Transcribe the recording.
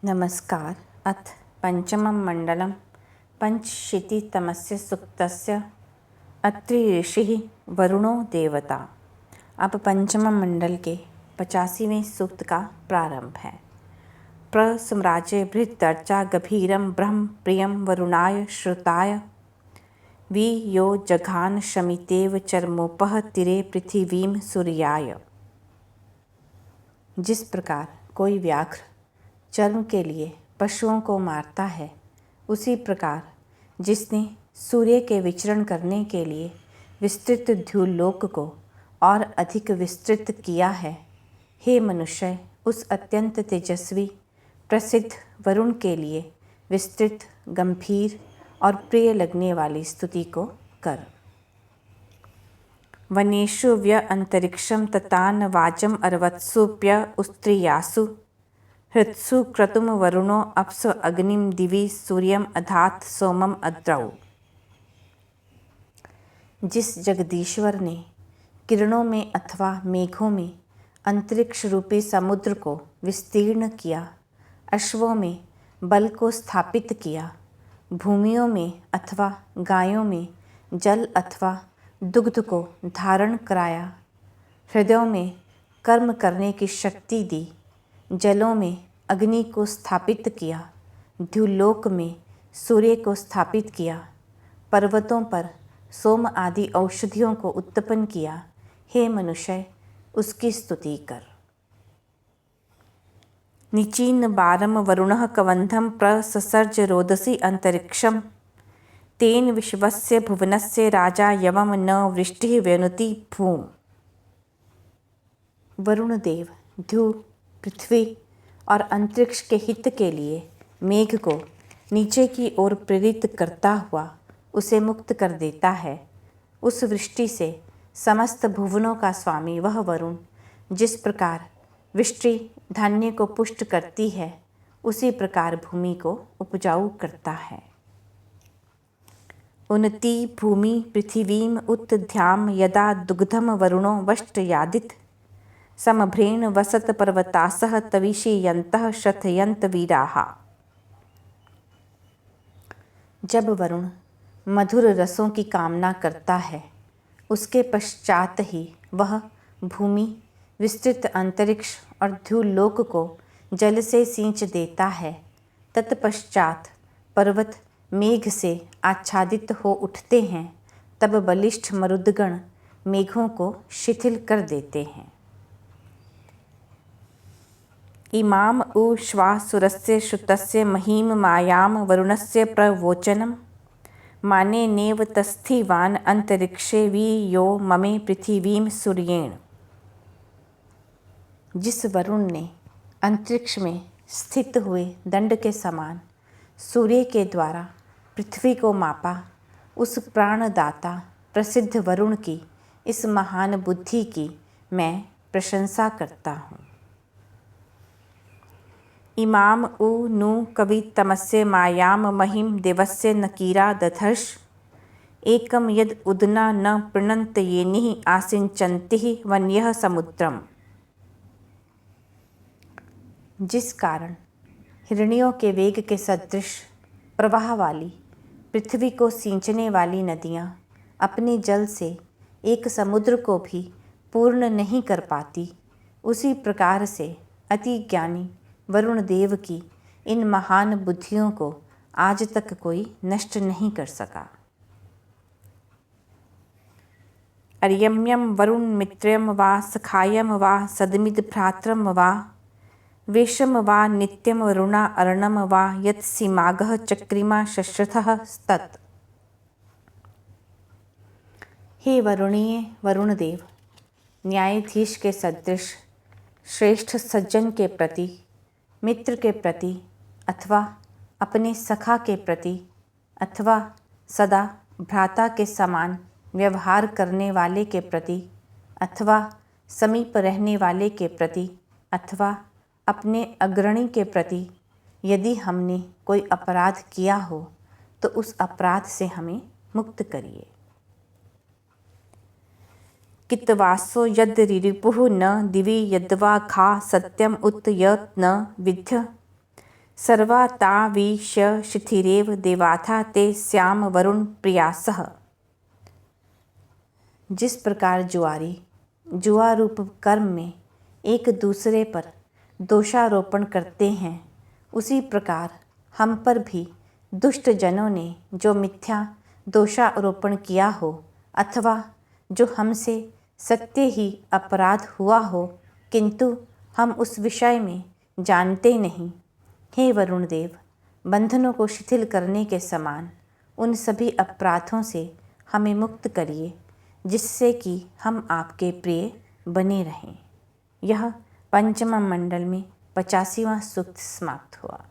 नमस्कार। अथ पंचमं मंडलं पंचशीतितमस्य सूक्तस्य अत्रि ऋषिः वरुणो देवता। अब पंचम मंडल के 85वें सूक्त का प्रारंभ है। प्रसम्राजे बृहदर्चा गभीरं ब्रह्म प्रियं वरुणाय श्रुताय वि यो जघान शमितेव चर्मोपह तिरे पृथिवीं सूर्याय। जिस प्रकार कोई व्याघ्र चर्म के लिए पशुओं को मारता है, उसी प्रकार जिसने सूर्य के विचरण करने के लिए विस्तृत द्युलोक को और अधिक विस्तृत किया है, हे मनुष्य, उस अत्यंत तेजस्वी प्रसिद्ध वरुण के लिए विस्तृत, गंभीर और प्रिय लगने वाली स्तुति को कर। वनेषु व्य अंतरिक्षं ततान वाजम अर्वत्सुप्य उस्त्रियासु हृत्सु क्रतुम वरुणो अप्सु अग्निम दिवि सूर्यम अधात सोमम अद्रौ। जिस जगदीश्वर ने किरणों में अथवा मेघों में अंतरिक्ष रूपी समुद्र को विस्तीर्ण किया, अश्वों में बल को स्थापित किया, भूमियों में अथवा गायों में जल अथवा दुग्ध को धारण कराया, हृदयों में कर्म करने की शक्ति दी, जलों में अग्नि को स्थापित किया, द्युलोक में सूर्य को स्थापित किया, पर्वतों पर सोम आदि औषधियों को उत्पन्न किया, हे मनुष्य, उसकी स्तुति कर। निचीन बारम वरुणः कवंधम प्रससर्ज रोदसी अंतरिक्षम तेन विश्वस्य भुवनस्य राजा यवम न वृष्टि व्यनुति भूम। वरुण देव द्यु, पृथ्वी और अंतरिक्ष के हित के लिए मेघ को नीचे की ओर प्रेरित करता हुआ उसे मुक्त कर देता है। उस वृष्टि से समस्त भुवनों का स्वामी वह वरुण जिस प्रकार वृष्टि धान्य को पुष्ट करती है, उसी प्रकार भूमि को उपजाऊ करता है। उन्नति भूमि पृथिवीम उत्ध्याम यदा दुग्धम वरुणो वष्टयादित समभ्रेण वसत पर्वतासः तविषीयन्तः शथयन्त वीराः। जब वरुण मधुर रसों की कामना करता है, उसके पश्चात ही वह भूमि, विस्तृत अंतरिक्ष और द्युलोक को जल से सींच देता है। तत्पश्चात पर्वत मेघ से आच्छादित हो उठते हैं, तब बलिष्ठ मरुदगण मेघों को शिथिल कर देते हैं। इमाम उ श्वासुरस्य श्रुतस्य महीम मायाम वरुणस्य प्रवोचनम माने नेव तस्थिवान अंतरिक्षे वि यो ममे पृथिवीं सूर्येण। जिस वरुण ने अंतरिक्ष में स्थित हुए दंड के समान सूर्य के द्वारा पृथ्वी को मापा, उस प्राणदाता प्रसिद्ध वरुण की इस महान बुद्धि की मैं प्रशंसा करता हूँ। इमाम उ नु कवितमस्य मायाम महिम देवस्य नकीरा दधर्ष एकम यद उदना न प्रणंत येनिः आसिंचन्तिः वन्यः समुद्रम। जिस कारण हिरणियों के वेग के सदृश प्रवाह वाली पृथ्वी को सींचने वाली नदियाँ अपने जल से एक समुद्र को भी पूर्ण नहीं कर पाती, उसी प्रकार से अति ज्ञानी वरुण देव की इन महान बुद्धियों को आज तक कोई नष्ट नहीं कर सका। अर्यम्यम वरुण मित्रम वा सखायम वा सदमिद भ्रात्रम वा वेशम वा नित्यम वरुणा अर्णम वा यत् सीमागः चक्रिमा शश्रथः स्तत्। हे वरुणीय वरुण देव, न्यायाधीश के सदृश श्रेष्ठ सज्जन के प्रति, मित्र के प्रति अथवा अपने सखा के प्रति अथवा सदा भ्राता के समान व्यवहार करने वाले के प्रति अथवा समीप रहने वाले के प्रति अथवा अपने अग्रणी के प्रति यदि हमने कोई अपराध किया हो, तो उस अपराध से हमें मुक्त करिए। कितवासो यद रिपुः न दिवि यद्वा खा सत्यम उत यत् न विद्य सर्वातावीश शिथिरेव देवाथा ते श्याम वरुण प्रियासः। जिस प्रकार जुआरी जुआ रूप कर्म में एक दूसरे पर दोषारोपण करते हैं, उसी प्रकार हम पर भी दुष्ट जनों ने जो मिथ्या दोषारोपण किया हो अथवा जो हमसे सत्य ही अपराध हुआ हो, किंतु हम उस विषय में जानते नहीं, हे वरुण देव, बंधनों को शिथिल करने के समान उन सभी अपराधों से हमें मुक्त करिए, जिससे कि हम आपके प्रिय बने रहें। यह पंचम मंडल में 85वां सूक्त समाप्त हुआ।